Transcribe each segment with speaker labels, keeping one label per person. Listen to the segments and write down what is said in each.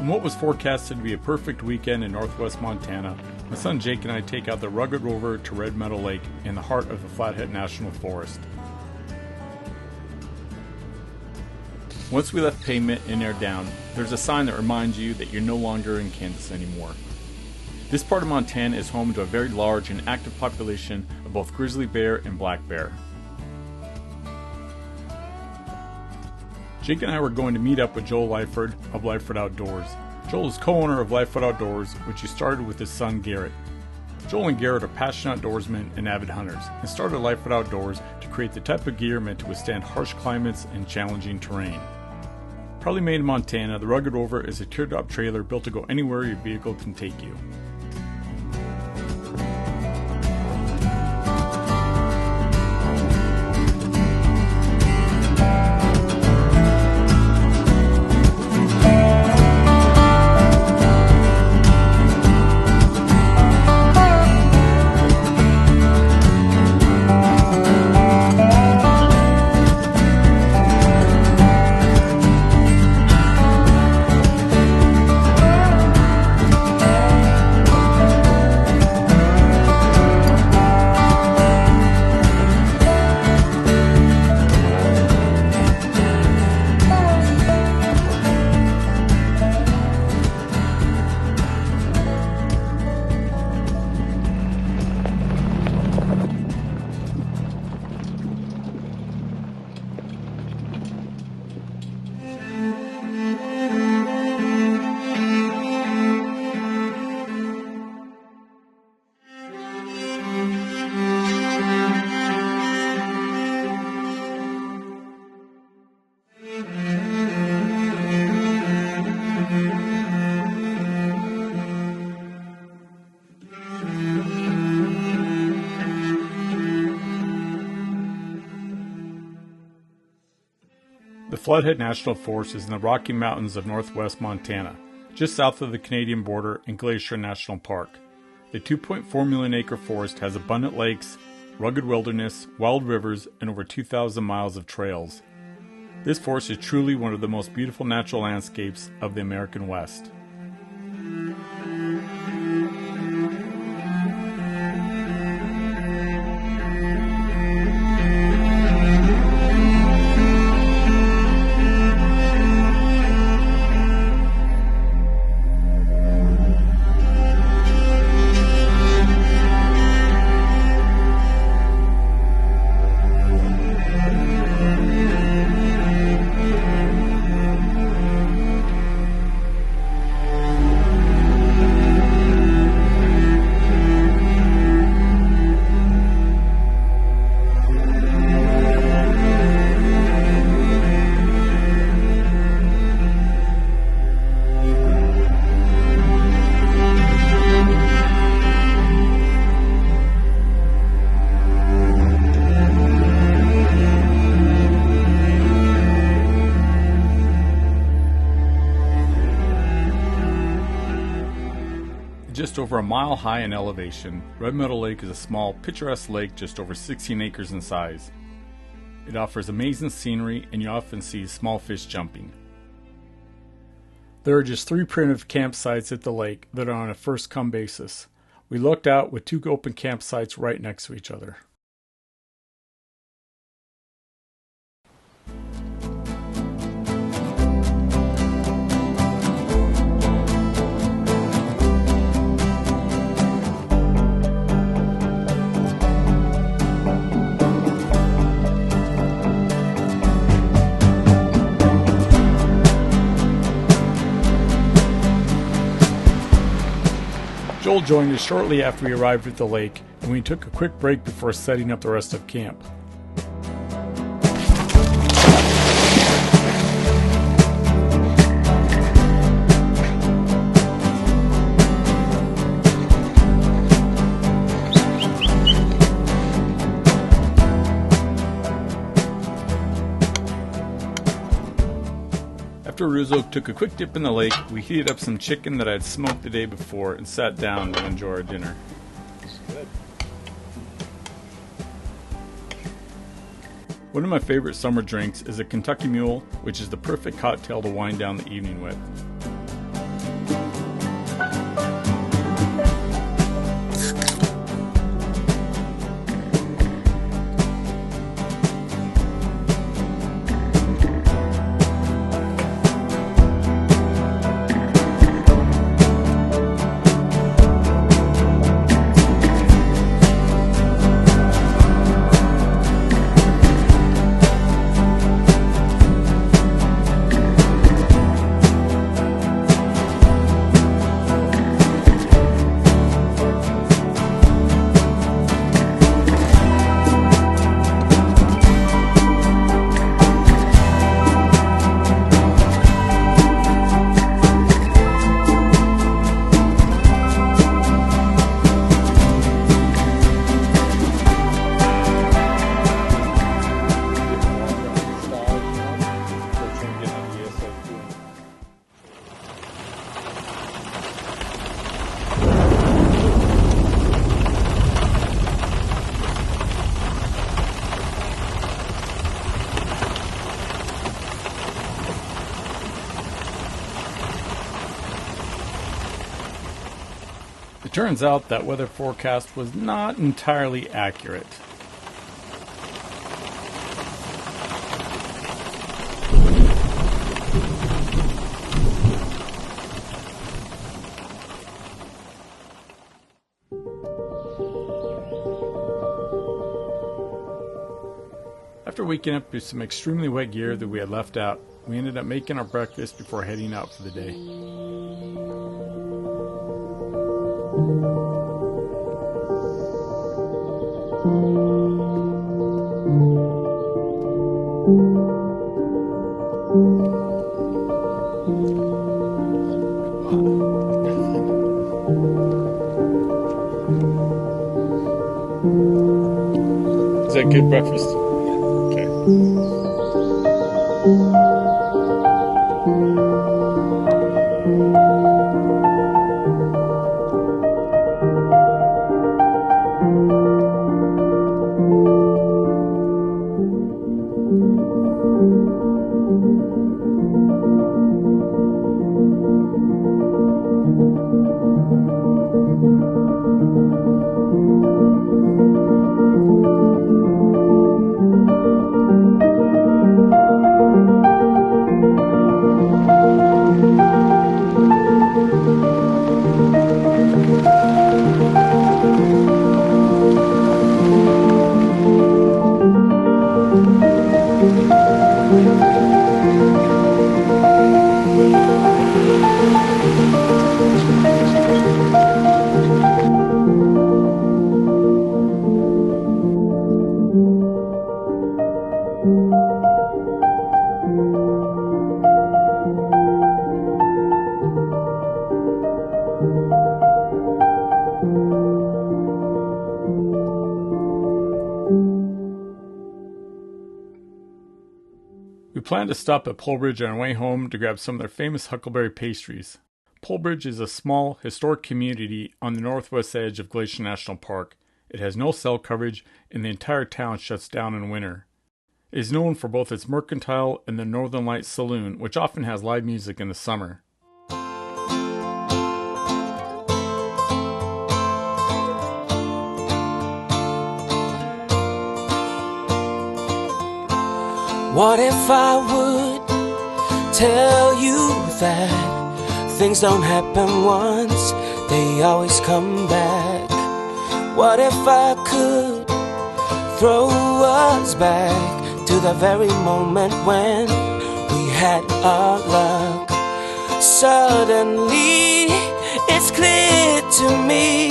Speaker 1: What was forecasted to be a perfect weekend in northwest Montana, my son Jake and I take out the rugged Rover to Red Meadow Lake in the heart of the Flathead National Forest. Once we left pavement and air down, there's a sign that reminds you that you're no longer in Kansas anymore. This part of Montana is home to a very large and active population of both grizzly bear and black bear. Jake and I were going to meet up with Joel Lyford of Lyford Outdoors. Joel is co-owner of Lyford Outdoors, which he started with his son Garrett. Joel and Garrett are passionate outdoorsmen and avid hunters, and started Lyford Outdoors to create the type of gear meant to withstand harsh climates and challenging terrain. Proudly made in Montana, the Rugged Rover is a teardrop trailer built to go anywhere your vehicle can take you. The Flathead National Forest is in the Rocky Mountains of northwest Montana, just south of the Canadian border and Glacier National Park. The 2.4 million acre forest has abundant lakes, rugged wilderness, wild rivers, and over 2,000 miles of trails. This forest is truly one of the most beautiful natural landscapes of the American West. Just over a mile high in elevation, Red Meadow Lake is a small, picturesque lake just over 16 acres in size. It offers amazing scenery, and you often see small fish jumping. There are just 3 primitive campsites at the lake that are on a first-come basis. We looked out with 2 open campsites right next to each other. Joel joined us shortly after we arrived at the lake, and we took a quick break before setting up the rest of camp. After Ruzo took a quick dip in the lake, we heated up some chicken that I had smoked the day before and sat down to enjoy our dinner.
Speaker 2: Good.
Speaker 1: One of my favorite summer drinks is a Kentucky Mule, which is the perfect cocktail to wind down the evening with. It turns out that weather forecast was not entirely accurate. After waking up with some extremely wet gear that we had left out, we ended up making our breakfast before heading out for the day. Is that good breakfast? Okay. We planned to stop at Polbridge on our way home to grab some of their famous huckleberry pastries. Polbridge is a small, historic community on the northwest edge of Glacier National Park. It has no cell coverage, and the entire town shuts down in winter. It is known for both its mercantile and the Northern Lights Saloon, which often has live music in the summer.
Speaker 3: What if I would tell you that things don't happen once, they always come back? What if I could throw us back to the very moment when we had our luck? Suddenly it's clear to me,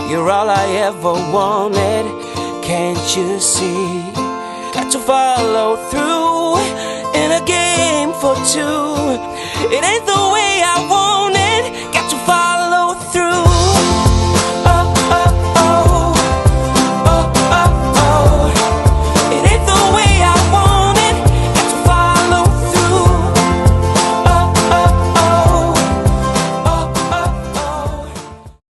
Speaker 3: you're all I ever wanted, can't you see? Got to follow through in a game for two. It ain't the way I want